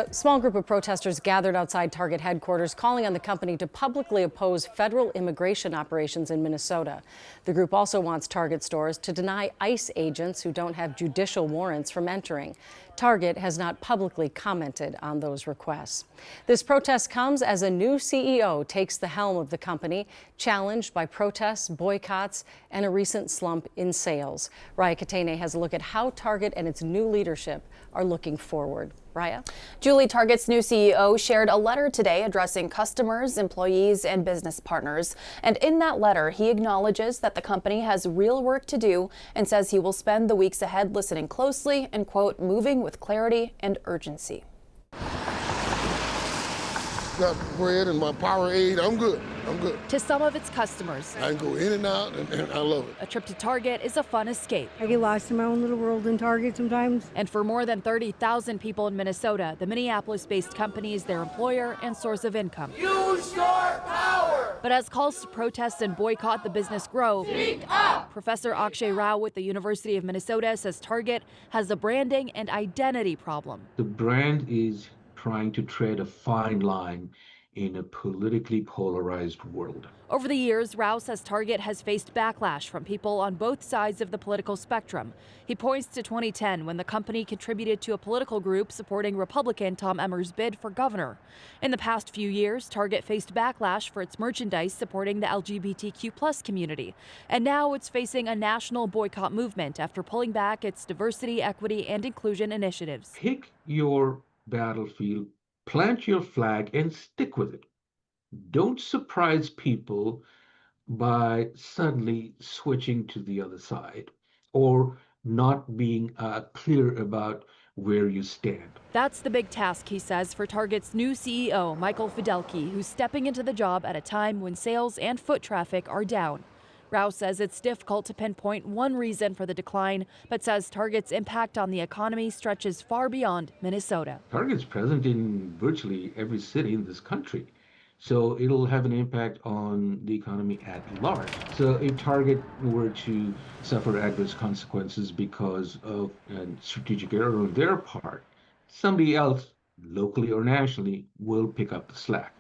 A small group of protesters gathered outside Target headquarters, calling on the company to publicly oppose federal immigration operations in Minnesota. The group also wants Target stores to deny ICE agents who don't have judicial warrants from entering. Target has not publicly commented on those requests. This protest comes as a new CEO takes the helm of the company, challenged by protests, boycotts, and a recent slump in sales. Raya Katene has a look at how Target and its new leadership are looking forward. Raya? Julie, Target's new CEO shared a letter today addressing customers, employees, and business partners. And in that letter, he acknowledges that the company has real work to do and says he will spend the weeks ahead listening closely and, quote, moving with clarity and urgency. Got bread and my Powerade. I'm good. To some of its customers, I can go in and out, and I love it. a trip to Target is a fun escape. I get lost in my own little world in Target sometimes. And for more than 30,000 people in Minnesota, the Minneapolis-based company is their employer and source of income. Use your power! But as calls to protest and boycott the business grow, Speak up! Professor Akshay Rao with the University of Minnesota says Target has a branding and identity problem. The brand is trying to tread a fine line in a politically polarized world. Over the years, Rao says Target has faced backlash from people on both sides of the political spectrum. He points to 2010 when the company contributed to a political group supporting Republican Tom Emmer's bid for governor. In the past few years, Target faced backlash for its merchandise supporting the LGBTQ+ community. And now it's facing a national boycott movement after pulling back its diversity, equity, and inclusion initiatives. Pick your battlefield, plant your flag, and stick with it. Don't surprise people by suddenly switching to the other side or not being clear about where you stand. That's the big task, he says, for Target's new CEO, Michael Fidelki, who's stepping into the job at a time when sales and foot traffic are down. Rao says it's difficult to pinpoint one reason for the decline, but says Target's impact on the economy stretches far beyond Minnesota. Target's present in virtually every city in this country, so it'll have an impact on the economy at large. So if Target were to suffer adverse consequences because of a strategic error on their part, somebody else, locally or nationally, will pick up the slack.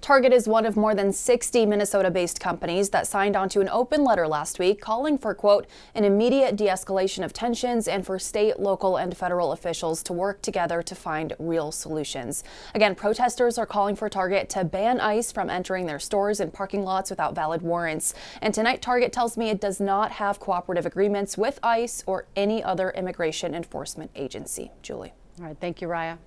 Target is one of more than 60 Minnesota-based companies that signed onto an open letter last week calling for, quote, an immediate de-escalation of tensions and for state, local, and federal officials to work together to find real solutions. Again, protesters are calling for Target to ban ICE from entering their stores and parking lots without valid warrants. And tonight, Target tells me it does not have cooperative agreements with ICE or any other immigration enforcement agency. Julie. All right, thank you, Raya.